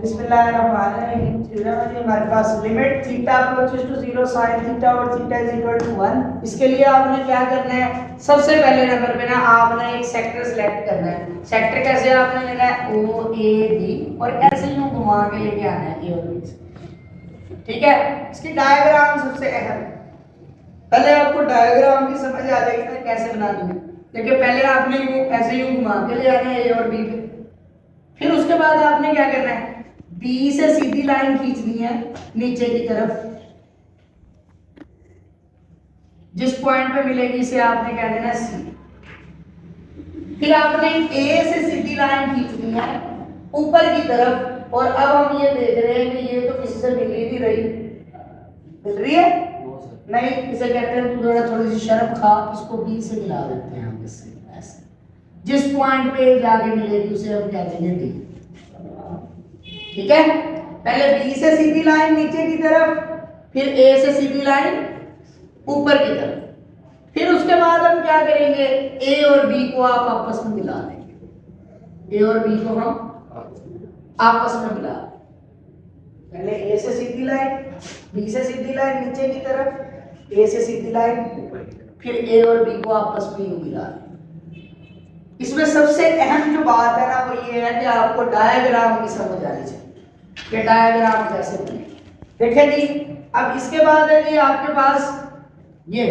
बिस्मिल्लाहिर्रहमानिर्रहीम। हमारे पास limit theta approaches to 0 sin theta और थीटा इज इक्वल टू 1। इसके लिए आपने क्या करना है, सबसे पहले नंबर पे ना आपने एक सेक्टर सिलेक्ट करना है। सेक्टर कैसे आपने लेना है, ओ ए बी, और ऐसे यूं घुमा के लेके आना है ए और बी से। ठीक है, इसकी डायग्राम सबसे अहम है। पहले आपको डायग्राम की समझ आ जाएगी ना कैसे बनानी है, लेकिन पहले आपने यूं ऐसे यूं घुमा के ले आना है ए और बी पे। फिर उसके बाद आपने क्या करना है, बी से सीधी लाइन खींचनी है नीचे की तरफ। जिस पॉइंट पे मिलेगी इसे आपने क्या देना है, सी। फिर आपने ए से सीधी लाइन खींचनी है ऊपर की तरफ। और अब हम ये देख रहे हैं कि ये तो किसी से मिल ही नहीं रही। मिल रही है नहीं, इसे कहते हैं तू थोड़ा थोड़ी सी शर्म खा, इसको बी से मिला देते हैं हम इससे। ऐसे जिस पॉइंट पे जाके मिलेगी उसे हम क्या देंगे, डी। ठीक है, पहले बी से सीधी लाइन नीचे की तरफ, फिर ए से सीधी लाइन ऊपर की तरफ। फिर उसके बाद हम क्या करेंगे, ए और बी को आप आपस में मिला देंगे। ए और बी को हम आपस में मिला देंगे। पहले ए से सीधी लाइन, बी से सीधी लाइन नीचे की तरफ, ए से सीधी लाइन, फिर ए और बी को आपस में यूं मिला देंगे। इसमें सबसे अहम जो बात है ना वो ये है कि आपको डायग्राम की समझ आनी चाहिए कि डायग्राम कैसे बने। देखें जी, अब इसके बाद है जी आपके पास ये,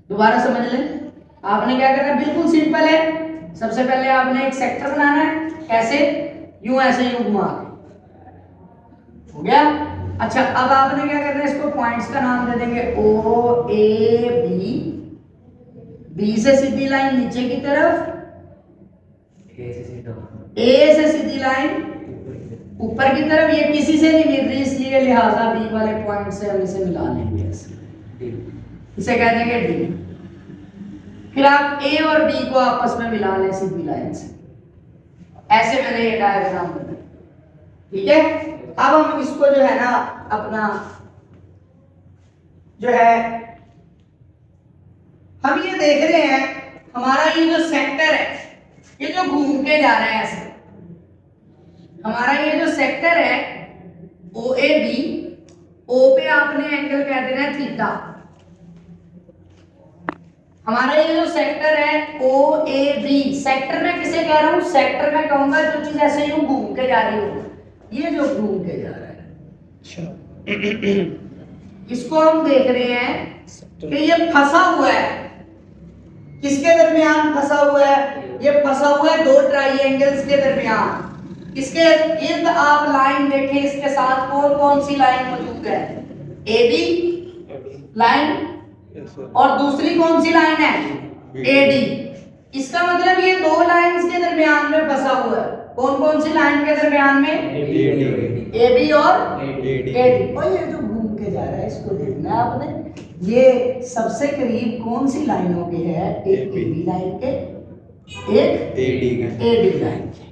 दोबारा समझ लें। आपने क्या करना है, बिल्कुल सिंपल है। सबसे पहले आपने एक सेक्टर बनाना है, कैसे, यूं ऐसे यूं घुमा के, हो गया। अच्छा, अब आपने क्या करना है, इसको पॉइंट्स का नाम दे देंगे ओ ए बी। बी से सीधी लाइन नीचे की तरफ, ए से सीधी लाइन ऊपर की तरफ। ये किसी से नहीं मिल रही, इसलिए लिहाजा बी वाले पॉइंट से हम इसे मिला लेंगे, इसे कह देंगे डी। फिर आप ए और बी को आपस में मिला लें सीधी लाइन से। ऐसे मैंने ये डायग्राम बनाया। ठीक है, अब हम इसको जो है ना अपना जो है, हम ये देख रहे हैं हमारा ये जो सेक्टर है ये जो घूम के जा रहा है ऐसे, हमारा ये जो सेक्टर है ओ ए बी, ओ पे आपने एंगल कह देना है थीटा। हमारा ये जो सेक्टर है ओ ए बी, सेक्टर में किसे कह रहा हूं, सेक्टर में कहूंगा जो चीज ऐसे यूं घूम के जा रही हो, ये जो घूम के जा रहा है। इसको हम देख रहे हैं कि ये फंसा हुआ है। किसके दरमियान फंसा हुआ है, ये फंसा हुआ है दो ट्राइएंगल्स के दरमियान। इसके इर्द आप लाइन देखें, इसके साथ कौन कौन सी लाइन मौजूद है, ए बी लाइन, और दूसरी कौन सी लाइन है, एडी। इसका मतलब ये दो लाइंस के दरमियान में फंसा हुआ है। कौन कौन सी लाइन के दरमियान में, ए बी और एडी। और ये जो घूम के जा रहा है इसको देखना है आपने, ये सबसे करीब कौन सी लाइनों के है, एक ए बी लाइन के, एक एडी लाइन के।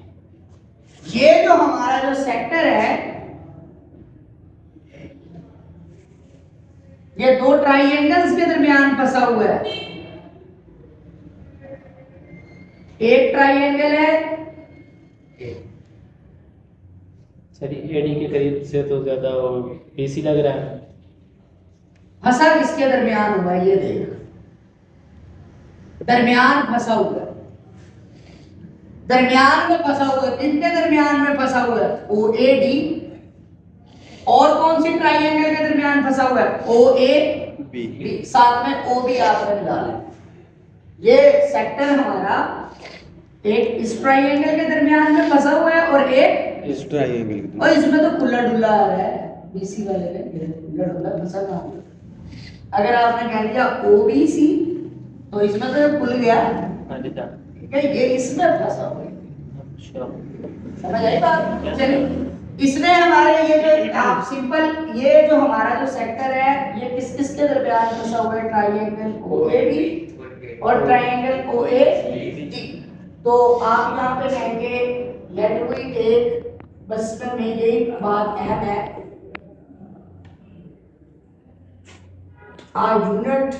ये जो हमारा जो सेक्टर है ये दो ट्राइएंगल्स के दरमियान फंसा हुआ है। एक ट्राइएंगल है, सर एडी के करीब से तो ज्यादा बीसी लग रहा है। फंसा किसके दरमियान हुआ है, ये देख, दरमियान फंसा हुआ है, दरमियान में फंसा हुआ है। किनके दरमियान में फंसा हुआ है, ओ ए डी, और कौन सी ट्राइएंगल के दरमियान फंसा हुआ है, ओ ए बी, साथ में ओ बी आपने मिला लें। ये सेक्टर हमारा एक इस ट्राइएंगल के दरमियान में फंसा हुआ है और एक इस ट्राइएंगल, और इसमें तो खुला डुला आ रहा है, बीसी वाले में खुला डुला फंसा ना हो। अगर आपने कह दिया ओ बी सी तो इसमें तो खुल गया, ये इसमें फंसा हुआ है। समझ आई बात, चलिए। इसने हमारे ये जो आप सिंपल, ये जो हमारा जो सेक्टर है ये किस किस के दरमियान फंसा हुआ है, ट्राइएंगल ओ ए बी और ट्राइएंगल ओ ए डी। तो आप यहाँ पे कहेंगे लेट वी टेक, बस में यही बात अहम है, a unit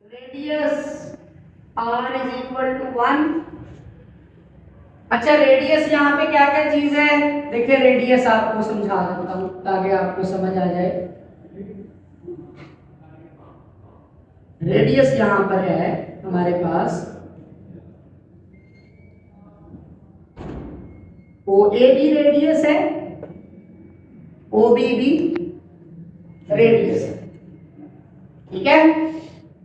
radius r is equal to 1 अच्छा रेडियस यहाँ पे क्या क्या चीज है, देखिए रेडियस आपको समझा देता हूँ ताकि आपको समझ आ जाए। रेडियस यहाँ पर है हमारे पास ओ ए भी रेडियस है, ओ बी भी रेडियस है, ठीक है।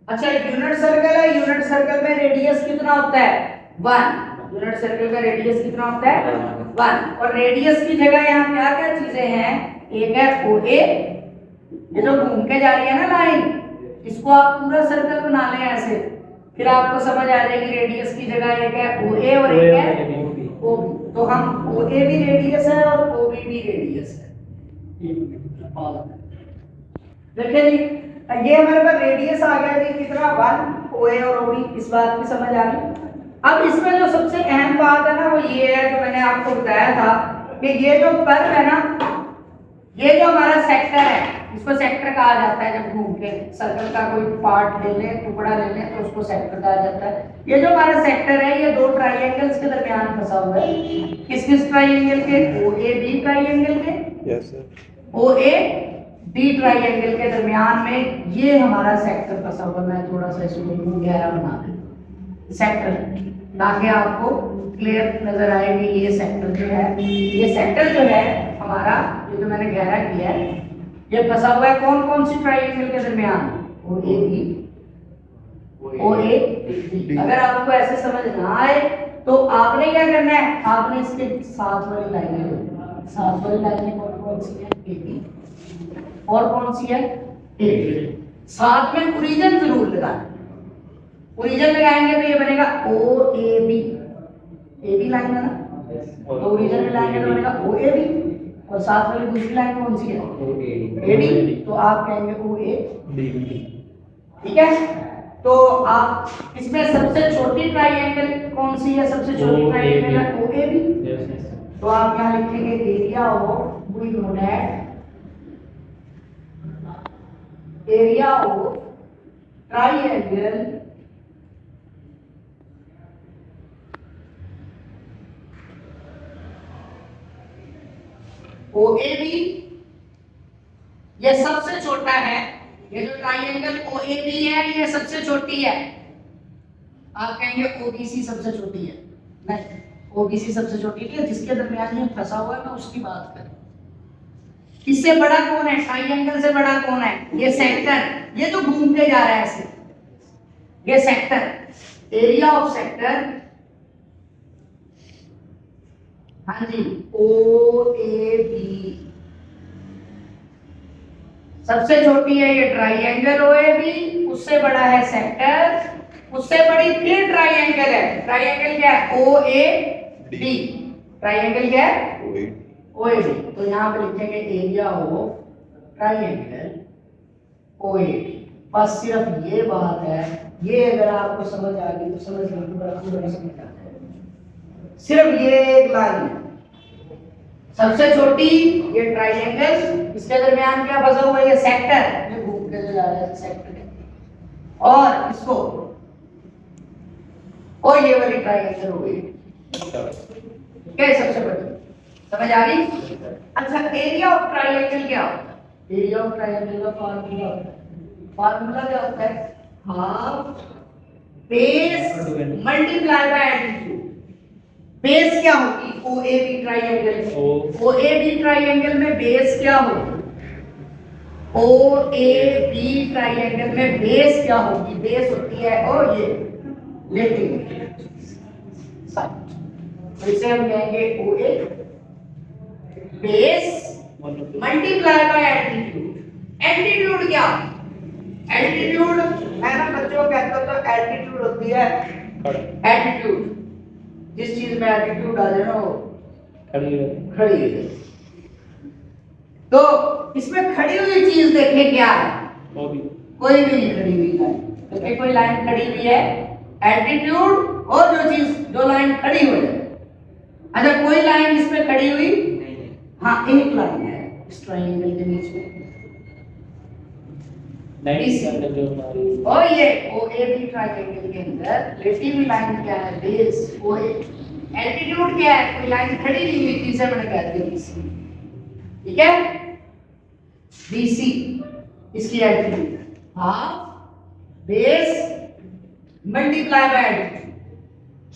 अच्छा यूनिट सर्कल है, यूनिट सर्कल में रेडियस कितना होता है 1, यूनिट सर्कल का रेडियस कितना होता है 1। और रेडियस की जगह यहाँ क्या क्या चीजें हैं, एक है ओ ए, ये जो घूम के जा रही है ना लाइन, इसको आप पूरा सर्कल बना लें ऐसे, फिर आपको समझ आ जाएगी रेडियस की जगह एक है ओ ए और एक है ओ बी। तो हम ओ ए भी रेडियस है और ओ बी भी रेडियस है। देखिए जी ये हमारे पास रेडियस आ गया जी कितना 1, ओ ए और ओ बी, इस बात की समझ आ गई। अब इसमें जो सबसे अहम बात है ना वो ये है जो मैंने आपको बताया था कि ये जो कर्व है ना, ये जो हमारा सेक्टर है, इसको सेक्टर कहा जाता है। जब घूम के सर्कल का कोई पार्ट ले लें, टुकड़ा ले लें, तो उसको सेक्टर कहा जाता है। ये जो हमारा सेक्टर है ये दो ट्राइंगल्स के दरमियान फंसा हुआ है। किस किस ट्राइंगल के, ओ ए बी ट्राइंगल के, yes sir, O A B triangle के दरमियान में ये हमारा सेक्टर फंसा हुआ। मैं थोड़ा सा इसको गहरा बना दूं सेक्टर, ताकि आपको क्लियर नजर आए कि ये सेक्टर जो है, ये सेक्टर जो है हमारा, ये जो मैंने गहरा किया है, ये फंसा हुआ है कौन कौन सी ट्राइंगल के दरमियान, ओ A B, O A B. अगर आपको ऐसे समझ ना आए तो आपने क्या करना है, आपने इसके साथ वाली लाइनें, साथ वाली लाइनें कौन कौन सी है, ए बी, और कौन सी है ए बी, साथ में ओरिजिन जरूर लगाना। ओरिजिन लगाएंगे तो ये बनेगा ओ ए बी लाइन है ना, तो ओरिजिन में लाएंगे तो बनेगा ओ ए बी, और साथ वाली दूसरी लाइन कौन सी है ए डी, तो आप कहेंगे ओ ए डी, ठीक है। तो आप इसमें सबसे छोटी ट्राइंगल कौन सी है, सबसे छोटी ट्राइंगल है ओ ए बी, तो आप यहाँ लिखेंगे area of, we know that area of triangle O A B, ये सबसे छोटा है। ये जो ट्राइंगल ओ ए बी है ये सबसे छोटी है। आप कहेंगे ओ बी सी सबसे छोटी है, नहीं, ओ बी सी सबसे छोटी नहीं है, जिसके दरमियान ये फंसा हुआ है मैं उसकी बात कर। इससे बड़ा कौन है, ट्राइंगल से बड़ा कौन है, ये सेक्टर, ये जो घूम के जा रहा है ऐसे, ये सेक्टर, एरिया ऑफ सेक्टर, हाँ जी, ओ ए बी सबसे छोटी है ये ट्राइंगल ओ ए बी, उससे बड़ा है सेक्टर, उससे बड़ी फिर ट्राइंगल है। ट्राइंगल क्या है, ओ ए डी, ट्राइंगल क्या है ओ ए डी। तो यहाँ पे लिखेंगे area of triangle O A D. बस सिर्फ ये बात है, ये अगर आपको समझ आ गई तो समझ लीजिए, सिर्फ ये एक लाइन है सबसे छोटी, ये ट्राइंगल, इसके दरमियान क्या फंसा हुआ है, ये सेक्टर, ये घूम के जो जा रहा है सेक्टर है, और इसको, और ये वाली ट्राइंगल हो गई, क्या सबसे बड़ी, समझ आ गई। अच्छा एरिया ऑफ ट्राइंगल क्या होता है, एरिया ऑफ ट्राइंगल का फार्मूला होता है, फार्मूला क्या होता है, half base multiply by altitude. Base क्या होगी, O A B triangle, O A B triangle में बेस क्या होगी, ओ ए बी ट्राइंगल में बेस क्या होगी, बेस होती है और ये लेटिंग साइड, तो इसे हम कहेंगे O A base multiply by altitude. Altitude क्या, एल्टीट्यूड है ना बच्चों, कहते तो एल्टीट्यूड होती है, एल्टीट्यूड जिस चीज में एल्टीट्यूड आ जाए ना वो खड़ी है। तो इसमें खड़ी हुई चीज देखें क्या है, कोई भी नहीं खड़ी हुई लाइन, तो कोई लाइन खड़ी हुई है, एल्टीट्यूड और जो चीज जो लाइन खड़ी हो जाए। अच्छा कोई लाइन इसमें खड़ी हुई, हाँ एक लाइन है इस ट्राइंगल के बीच में, और ये ओ ए बी ट्राइंगल के अंदर लेटी हुई लाइन क्या है, बेस ओ ए, एल्टीट्यूड क्या है? कोई लाइन खड़ी नहीं हुई थी से मैंने कह दिया बीसी, ठीक है। बीसी इसकी altitude half base multiply by altitude.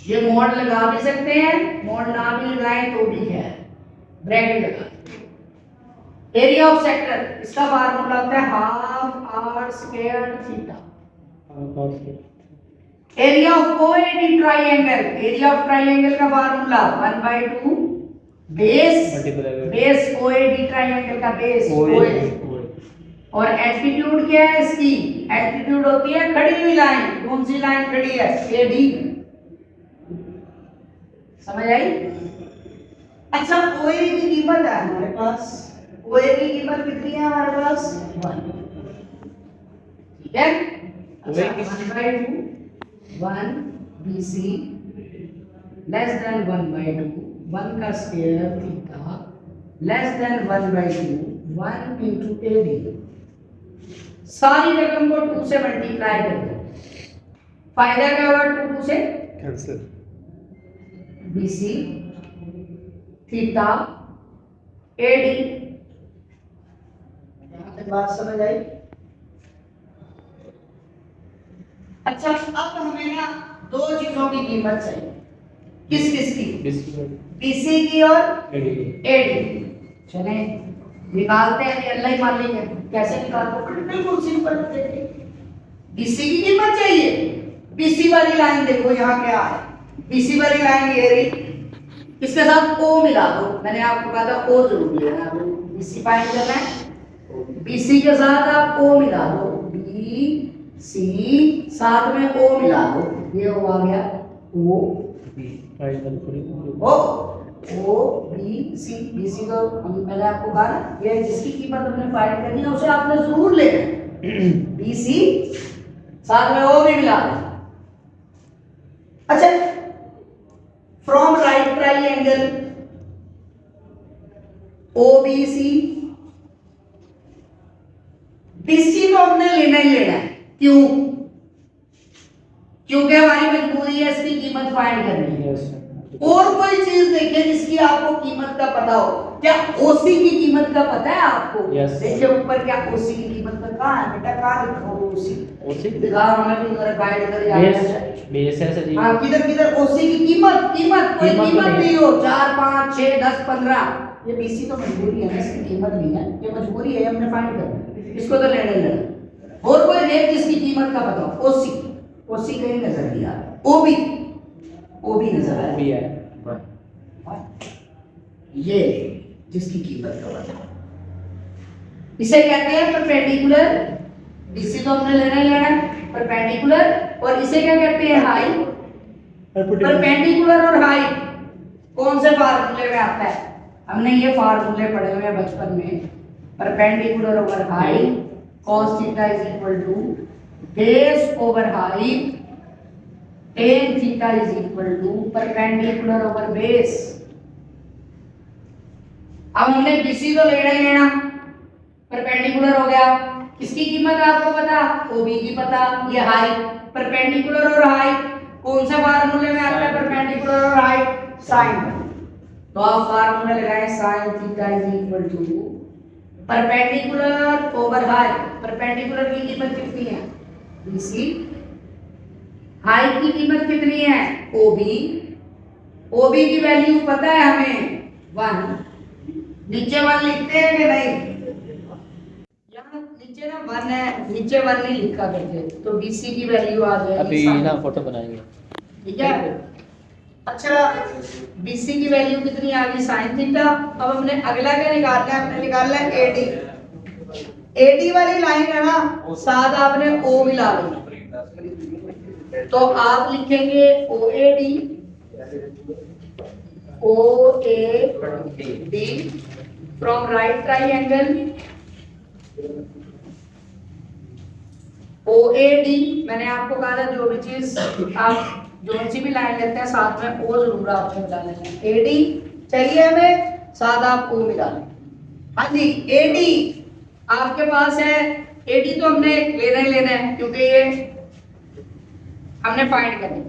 ये मॉड लगा भी सकते हैं, मॉड ना भी लगाएं तो भी है, ब्रैकेट लगा। एरिया ऑफ सेक्टर इसका फार्मूला होता है half r square theta. Area of कोएडी ट्रायंगल, एरिया ऑफ ट्रायंगल का फार्मूला 1/2 बेस बेस कोएडी ट्रायंगल का बेस कोएडी। और एल्टीट्यूड क्या है इसकी? एल्टीट्यूड होती है खड़ी हुई लाइन। कौन सी लाइन खड़ी है? एडी। समझ आई? अच्छा, ओए की कीमत है हमारे पास, ओए की कीमत कितनी है हमारे पास? 1, ठीक है। अच्छा, 1/2 1 BC लेस देन 1/2 1 का square theta less than 1/2 1 into AD। सारी रकम को 2 से मल्टीप्लाई कर दो। फायदा क्या हुआ 2 से? कैंसिल। BC theta AD। बात समझ आई? अच्छा, अब हमें ना दो चीजों की कीमत चाहिए। किस किस की? BC की और AD। चले निकालते हैं, ये अल्लाह ही मान लेंगे। कैसे निकालते हैं? बिल्कुल सिंपल। BC की कीमत चाहिए। BC वाली लाइन देखो यहाँ क्या है। BC वाली लाइन ये रही, इसके साथ O मिला दो। मैंने आपको कहा था O जरूर लेना है, BC फाइंड करना है। BC के साथ आप O मिला दो, BC साथ में O मिला दो, ये O आ गया O BC। BC को मैंने आपको कहा ना, ये जिसकी कीमत हमने फाइंड करनी है उसे आपने जरूर लेना है। BC साथ में O भी मिला दो। अच्छा, from right triangle OBC, BC तो हमने लेना ही लेना है। क्यों? क्योंकि हमारी मजबूरी है इसकी कीमत फाइंड करनी है। और कोई चीज देखें जिसकी आपको कीमत का पता हो। क्या OC की कीमत का पता है आपको? देखिए ऊपर, क्या OC की कीमत का कहाँ है बेटा? कहाँ लिखा हो OC? दिखा हमें भी जरा गाइड कर यार। बेस है सर जी। हां, किधर OC की कीमत? कोई कीमत नहीं हो, 4 5 6 10 15। ये BC तो मजबूरी है ना, इसकी कीमत नहीं है, ये मजबूरी है, हमने फाइंड करना, इसको तो लेना ही लेना। और कोई रेट जिसकी कीमत का पता हो? OC कहीं नजर नहीं आ रहा। OB नजर आ रही है, ये जिसकी कीमत का पता हो, इसे कहते हैं परपेंडिकुलर। BC तो हमने लेना ही लेना है, परपेंडिकुलर। और इसे क्या कहते हैं? हाइट। परपेंडिकुलर और हाइट कौन से फार्मूले में आता है? हमने ये फार्मूले पढ़े हुए हैं बचपन में। Perpendicular over height cos theta is equal to base over height tan theta is equal to perpendicular over base. अब हमने BC तो लेना ही लेना, परपेंडिकुलर हो गया, किसकी कीमत आपको पता? OB की पता। ये हाइट, परपेंडिकुलर और हाइट कौन से फार्मूले में आता है? परपेंडिकुलर और हाइट साइन। तो आप फार्मूला लगाएं sin theta is equal to perpendicular over height. Perpendicular की कीमत कितनी है? BC। हाइट की कीमत कितनी है? OB की वैल्यू पता है हमें 1। नीचे 1 लिखते हैं कि नहीं? यहाँ नीचे ना 1 है, नीचे 1 नहीं लिखा करते, तो BC की वैल्यू आ जाएगी। अभी ना फोटो बनाएंगे, ठीक है। अच्छा, BC की वैल्यू कितनी आ गई? sin theta. अब हमने अगला क्या निकालना है? हमने निकालना है AD वाली लाइन है ना, साथ आपने O मिला लो, तो आप लिखेंगे OAD from right triangle OAD। मैंने आपको कहा था जो भी चीज आप जो सी भी लाइन लेते हैं साथ में O जरूर आपको मिला लेना है। AD चाहिए हमें, साथ आप O मिला लें। हाँ जी, AD आपके पास है। AD तो हमने लेना ही लेना है क्योंकि ये हमने फाइंड करना है।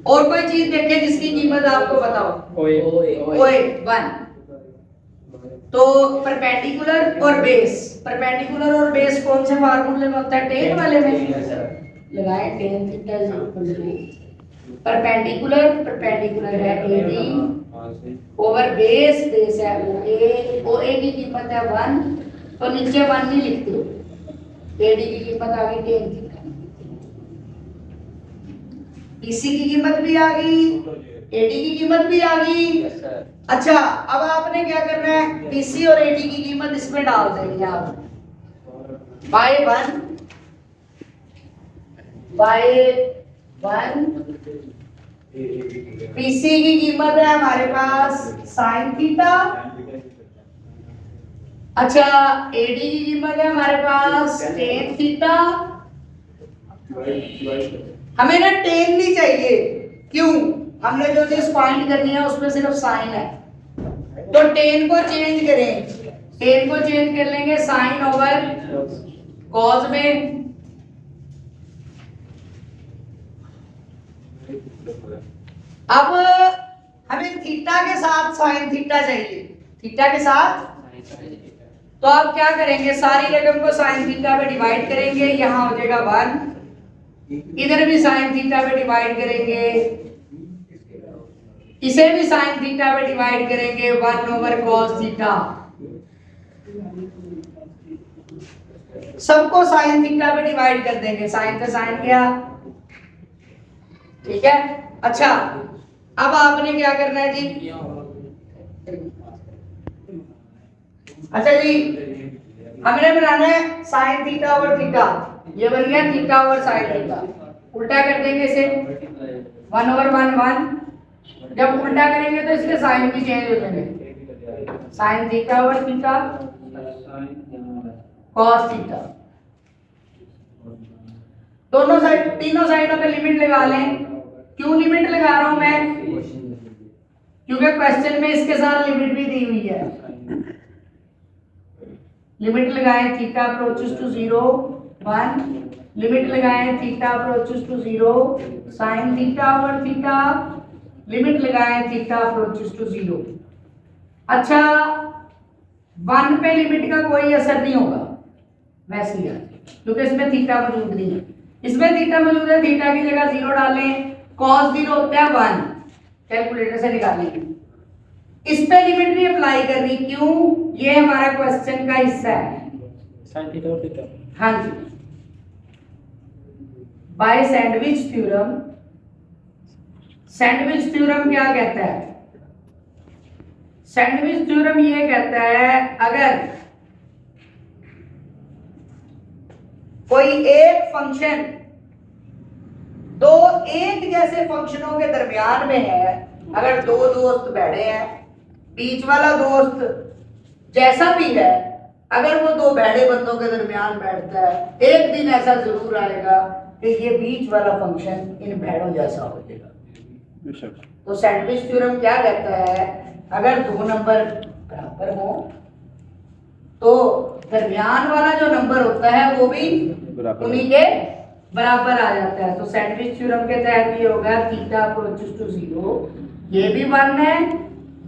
और कोई चीज देखे जिसकी कीमत आपको बताओ। ओए 1। तो परपेंडिकुलर और बेस, परपेंडिकुलर और बेस कौन से फार्मूले में होता है? टेन वाले में लगाए, tan theta is equal to perpendicular, perpendicular है एडी ओवर बेस, बेस है ओए, ओए की कीमत है 1, तो नीचे 1 नहीं लिखते हो, एडी की कीमत आ गई टेन थीटा, पीसी की कीमत भी आ गई, एडी की कीमत भी आ गई। अच्छा, अब आपने क्या करना है, पीसी और एडी की कीमत इसमें डाल देंगे आप, बाय 1 पीसी की कीमत है हमारे पास साइन थीटा। अच्छा, एडी की कीमत है हमारे पास टेन थीटा। हमें ना टेन नहीं चाहिए, क्यों? हमने जो चीज फाइंड करनी है उसमें सिर्फ साइन है, तो टेन को चेंज करें, टेन को चेंज कर लेंगे साइन ओवर कॉस में। अब हमें थीटा के साथ साइन थीटा चाहिए, थीटा के साथ, तो आप क्या करेंगे, सारी रकम को साइन थीटा पे डिवाइड करेंगे, यहां हो जाएगा 1, इधर भी साइन थीटा पे डिवाइड करेंगे, इसे भी साइन थीटा पे डिवाइड करेंगे, 1 ओवर कॉस थीटा, सबको साइन थीटा पे डिवाइड कर देंगे, साइन से साइन गया, ठीक है। अच्छा, अब आपने क्या करना है जी, अच्छा जी, हमने बनाना है साइन थीटा ओवर थीटा, ये बन गया थीटा ओवर साइन थीटा, उल्टा कर देंगे इसे, 1 ओवर 1 1, जब उल्टा करेंगे तो इसके साइन भी चेंज हो जाएंगे, sign theta over theta cos theta, दोनों साइड, तीनों साइडों पे लिमिट लगा लें। क्यों लिमिट लगा रहा हूं मैं? क्योंकि क्वेश्चन में इसके साथ लिमिट भी दी हुई है, लिमिट लगाएं थीटा अप्रोचेस टू 0 1, लिमिट लगाएं theta approaches to 0 sine theta over theta, limit लगाएं थीटा अप्रोचेस टू 0। अच्छा, 1 पे लिमिट का कोई असर नहीं होगा वैसे ही, क्योंकि इसमें थीटा मौजूद नहीं है, इसमें थीटा मौजूद है, थीटा की जगह 0 डालें, cos 0 होता है 1, कैलकुलेटर से निकालेंगे, इस पे लिमिट नहीं अप्लाई करनी, क्यों? ये हमारा क्वेश्चन का हिस्सा है, साइन थीटा और थीटा, हाँ जी। By sandwich theorem, sandwich theorem क्या कहता है? सैंडविच थ्योरम ये कहता है, अगर कोई एक फंक्शन दो एक जैसे फंक्शनों के दरमियान में है, अगर दो दोस्त बैठे हैं, बीच वाला दोस्त जैसा भी है, अगर वो दो बैठे बंदों के दरमियान बैठता है, एक दिन ऐसा जरूर आएगा कि ये बीच वाला फंक्शन इन भेड़ों जैसा हो जाएगा। तो सैंडविच थ्योरम क्या कहता है, अगर दो नंबर बराबर हो तो दरमियान वाला जो नंबर होता है वो भी उन्हीं के बराबर आ जाता है। तो सैंडविच थ्योरम के तहत ये होगा थीटा अप्रोचेस टू 0, ये भी 1 है,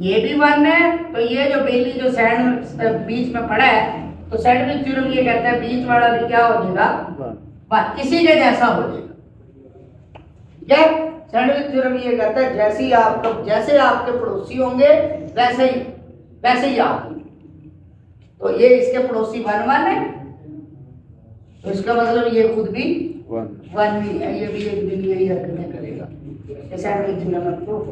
ये भी 1 है, तो ये जो बेली जो सैंड बीच में पड़ा है, तो सैंडविच थ्योरम ये कहता है बीच वाला भी क्या हो जाएगा, 1, इसी के जैसा हो जाएगा। क्या सैंडविच थ्योरम ये कहता है जैसे आपके पड़ोसी होंगे वैसे ही आप, तो ये इसके पड़ोसी 1 1 है, तो इसका मतलब ये खुद भी 1 भी है, ये भी एक दिन यही हरकतें करेगा। Sandwich theorem proof